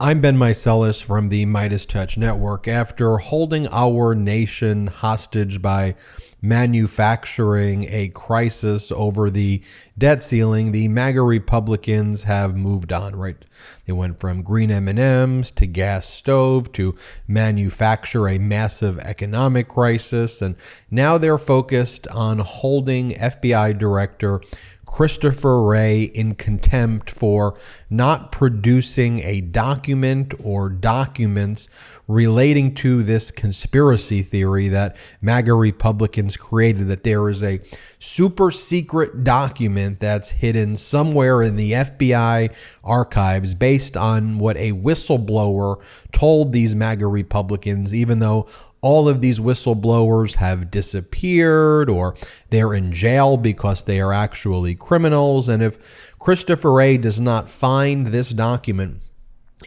I'm Ben Meiselas from the MeidasTouch network. After holding our nation hostage by manufacturing a crisis over the debt ceiling, the MAGA Republicans have moved on, right? They went from green M&Ms to gas stove to manufacture a massive economic crisis, and now they're focused on holding FBI Director Christopher Wray in contempt for not producing a document or documents relating to this conspiracy theory that MAGA Republicans created, that there is a super secret document that's hidden somewhere in the FBI archives based on what a whistleblower told these MAGA Republicans, even though all of these whistleblowers have disappeared or they're in jail because they are actually criminals. And if Christopher Wray does not find this document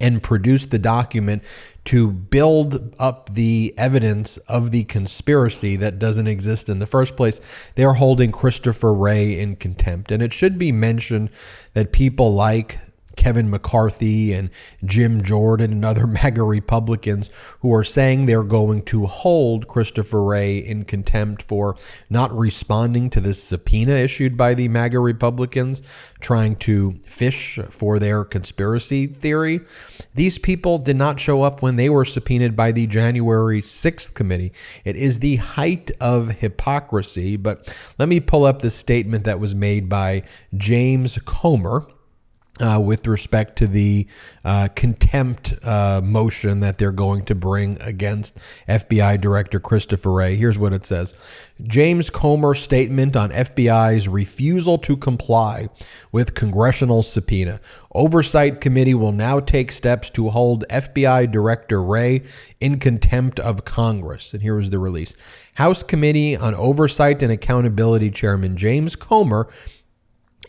and produce the document to build up the evidence of the conspiracy that doesn't exist in the first place, they're holding Christopher Wray in contempt. And it should be mentioned that people like Kevin McCarthy and Jim Jordan and other MAGA Republicans who are saying they're going to hold Christopher Wray in contempt for not responding to this subpoena issued by the MAGA Republicans, trying to fish for their conspiracy theory. These people did not show up when they were subpoenaed by the January 6th committee. It is the height of hypocrisy. But let me pull up the statement that was made by James Comer with respect to the contempt motion that they're going to bring against FBI Director Christopher Wray. Here's what it says. James Comer's statement on FBI's refusal to comply with congressional subpoena. Oversight Committee will now take steps to hold FBI Director Wray in contempt of Congress. And here was the release. House Committee on Oversight and Accountability Chairman James Comer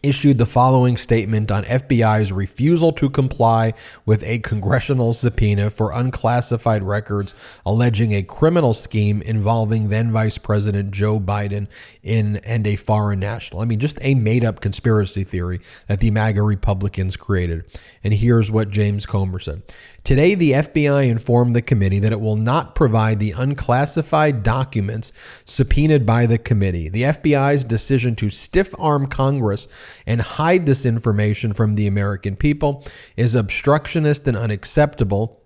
issued the following statement on FBI's refusal to comply with a congressional subpoena for unclassified records alleging a criminal scheme involving then Vice President Joe Biden and a foreign national. I mean, just a made-up conspiracy theory that the MAGA Republicans created. And here's what James Comer said. Today, the FBI informed the committee that it will not provide the unclassified documents subpoenaed by the committee. The FBI's decision to stiff-arm Congress and hide this information from the American people is obstructionist and unacceptable.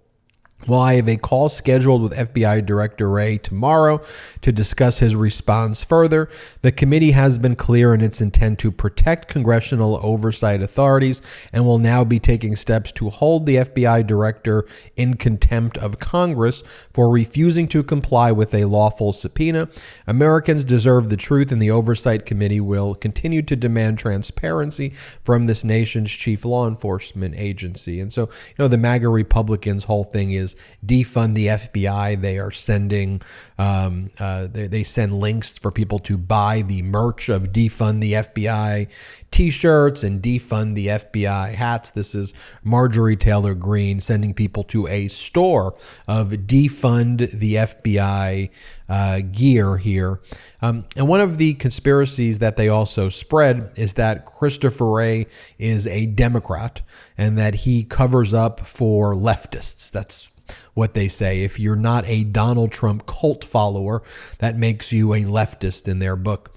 While I have a call scheduled with FBI Director Wray tomorrow to discuss his response further, the committee has been clear in its intent to protect congressional oversight authorities and will now be taking steps to hold the FBI Director in contempt of Congress for refusing to comply with a lawful subpoena. Americans deserve the truth, and the Oversight Committee will continue to demand transparency from this nation's chief law enforcement agency. And so, the MAGA Republicans' whole thing is defund the FBI. They are sending, they send links for people to buy the merch of defund the FBI t-shirts and defund the FBI hats. This is Marjorie Taylor Greene sending people to a store of defund the FBI gear here. And one of the conspiracies that they also spread is that Christopher Wray is a Democrat and that he covers up for leftists. That's what they say. If you're not a Donald Trump cult follower, that makes you a leftist in their book.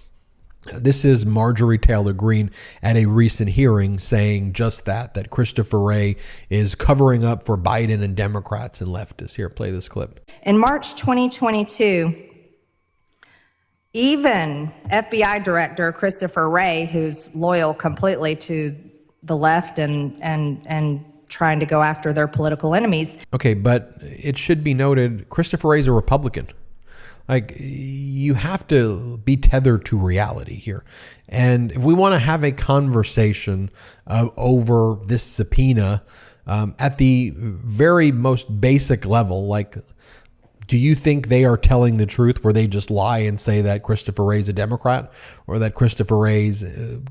This is Marjorie Taylor Greene at a recent hearing saying just that Christopher Wray is covering up for Biden and Democrats and leftists. Here, play this clip. In March 2022, even FBI Director Christopher Wray, who's loyal completely to the left and trying to go after their political enemies. Okay, but it should be noted, Christopher Wray is a Republican. Like, you have to be tethered to reality here. And if we want to have a conversation over this subpoena at the very most basic level, like, do you think they are telling the truth where they just lie and say that Christopher Wray is a Democrat or that Christopher Wray's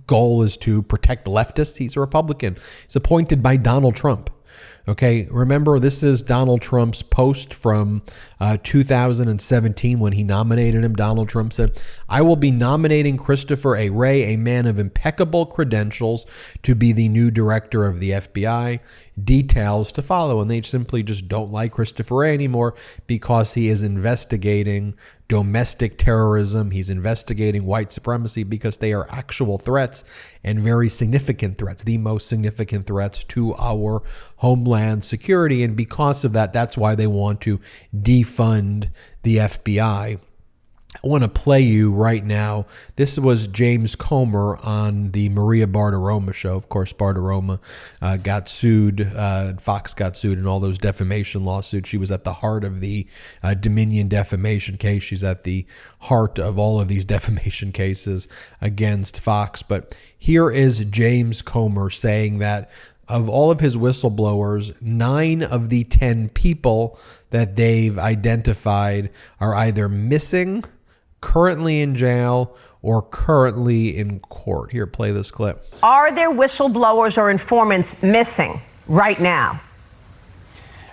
goal is to protect leftists? He's a Republican. He's appointed by Donald Trump. Okay, remember, this is Donald Trump's post from 2017 when he nominated him. Donald Trump said, "I will be nominating Christopher A. Wray, a man of impeccable credentials, to be the new director of the FBI. Details to follow." And they simply just don't like Christopher Wray anymore because he is investigating domestic terrorism. He's investigating white supremacy because they are actual threats and very significant threats, the most significant threats to our homeland security. And because of that, that's why they want to defund the FBI. I want to play you right now. This was James Comer on the Maria Bartiromo show. Of course, Bartiromo got sued. Fox got sued in all those defamation lawsuits. She was at the heart of the Dominion defamation case. She's at the heart of all of these defamation cases against Fox. But here is James Comer saying that of all of his whistleblowers, 9 of the 10 people that they've identified are either missing, currently in jail, or currently in court. Here, play this clip. Are there whistleblowers or informants missing right now?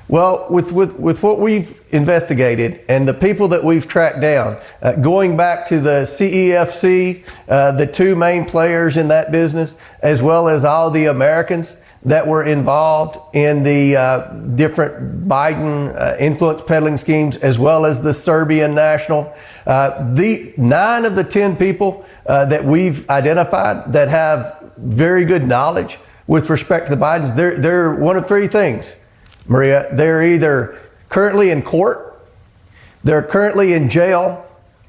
Well, with what we've investigated and the people that we've tracked down, going back to the CEFC, the 2 main players in that business, as well as all the Americans that were involved in the different Biden influence peddling schemes, as well as the Serbian national. The 9 of the 10 people that we've identified that have very good knowledge with respect to the Bidens, they're one of 3 things, Maria. They're either currently in court, they're currently in jail,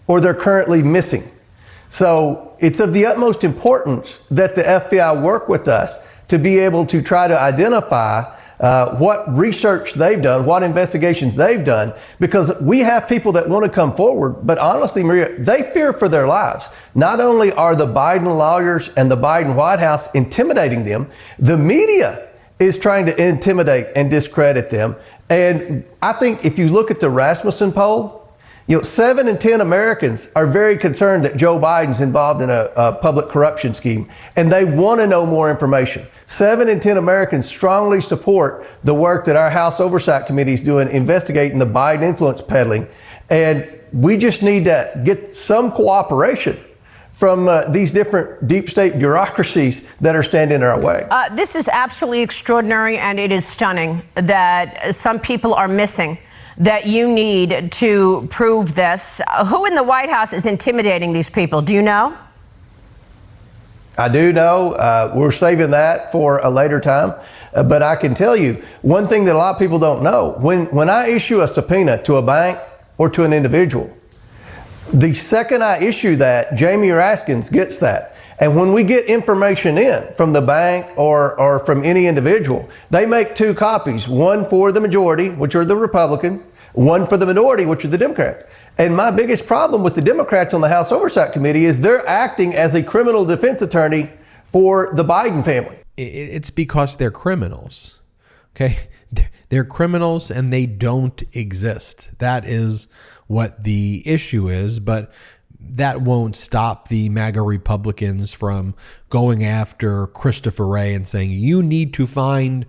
or they're currently missing. So it's of the utmost importance that the FBI work with us to be able to try to identify what research they've done, what investigations they've done, because we have people that want to come forward, but honestly, Maria, they fear for their lives. Not only are the Biden lawyers and the Biden White House intimidating them, the media is trying to intimidate and discredit them. And I think if you look at the Rasmussen poll, 7 in 10 Americans are very concerned that Joe Biden's involved in a public corruption scheme, and they want to know more information. 7 in 10 Americans strongly support the work that our House Oversight Committee is doing, investigating the Biden influence peddling. And we just need to get some cooperation from these different deep state bureaucracies that are standing in our way. This is absolutely extraordinary, and it is stunning that some people are missing, that you need to prove this. Who in the White House is intimidating these people? Do you know? I do know. We're saving that for a later time. But I can tell you one thing that a lot of people don't know. When I issue a subpoena to a bank or to an individual, the second I issue that, Jamie Raskins gets that. And when we get information in from the bank or from any individual, they make 2 copies, one for the majority, which are the Republicans, one for the minority, which are the Democrats. And my biggest problem with the Democrats on the House Oversight Committee is they're acting as a criminal defense attorney for the Biden family. It's because they're criminals. Okay? They're criminals and they don't exist. That is what the issue is, but that won't stop the MAGA Republicans from going after Christopher Wray and saying, you need to find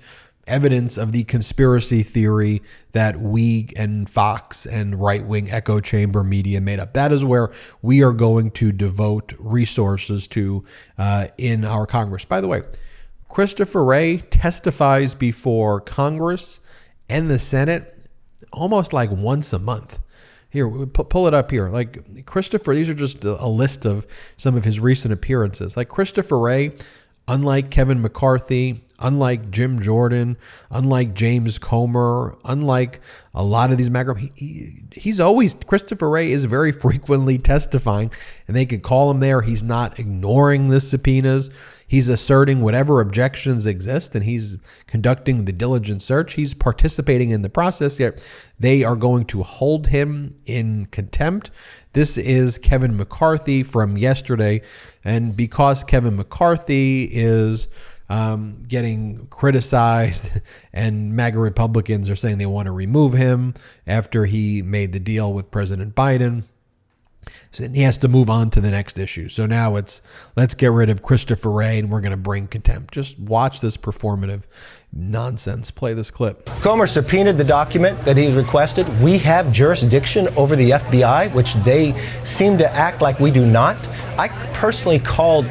evidence of the conspiracy theory that we and Fox and right-wing echo chamber media made up. That is where we are going to devote resources to in our Congress. By the way, Christopher Wray testifies before Congress and the Senate almost like once a month. Here, pull it up here. Like Christopher, these are just a list of some of his recent appearances. Like Christopher Wray, unlike Kevin McCarthy, unlike Jim Jordan, unlike James Comer, unlike a lot of these he's always, Christopher Wray is very frequently testifying, and they could call him there. He's not ignoring the subpoenas. He's asserting whatever objections exist, and he's conducting the diligent search. He's participating in the process, yet they are going to hold him in contempt. This is Kevin McCarthy from yesterday, and because Kevin McCarthy is getting criticized and MAGA Republicans are saying they want to remove him after he made the deal with President Biden, So he has to move on to the next issue. So now it's, let's get rid of Christopher Wray and we're going to bring contempt. Just watch this performative nonsense. Play this clip. Comer subpoenaed the document that he's requested. We have jurisdiction over the FBI, which they seem to act like we do not. I personally called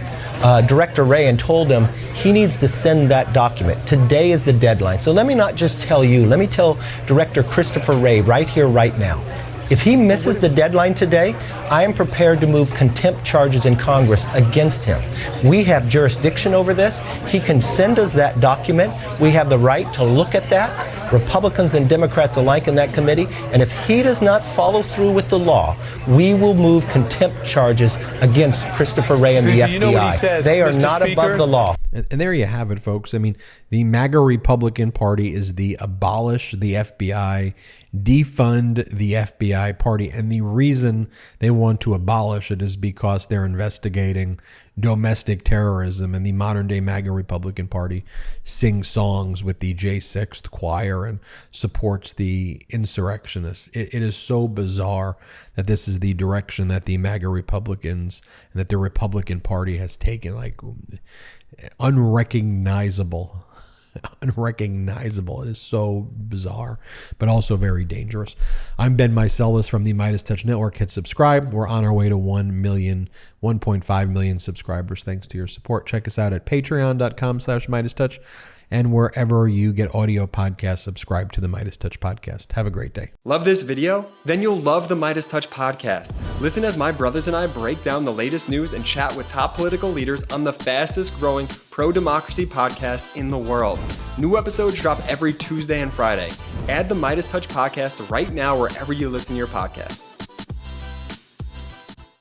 Director Wray and told him he needs to send that document. Today is the deadline. So let me not just tell you, let me tell Director Christopher Wray right here, right now. If he misses the deadline today, I am prepared to move contempt charges in Congress against him. We have jurisdiction over this. He can send us that document. We have the right to look at that, Republicans and Democrats alike in that committee. And if he does not follow through with the law, we will move contempt charges against Christopher Wray and the FBI. You know what he says, they are Mr. not Speaker? above the law. And there you have it, folks. I mean, the MAGA Republican Party is the abolish the FBI, defund the FBI party. And the reason they want to abolish it is because they're investigating domestic terrorism. And the modern day MAGA Republican Party sings songs with the J6th choir and supports the insurrectionists. It is so bizarre that this is the direction that the MAGA Republicans and that the Republican Party has taken. Like, unrecognizable. Unrecognizable. It is so bizarre, but also very dangerous. I'm Ben Meiselas from the MeidasTouch Network. Hit subscribe. We're on our way to 1.5 million subscribers. Thanks to your support. Check us out at patreon.com/MeidasTouch and wherever you get audio podcasts, subscribe to the MeidasTouch podcast. Have a great day. Love this video? Then you'll love the MeidasTouch podcast. Listen as my brothers and I break down the latest news and chat with top political leaders on the fastest growing pro-democracy podcast in the world. New episodes drop every Tuesday and Friday. Add the MeidasTouch podcast right now wherever you listen to your podcasts.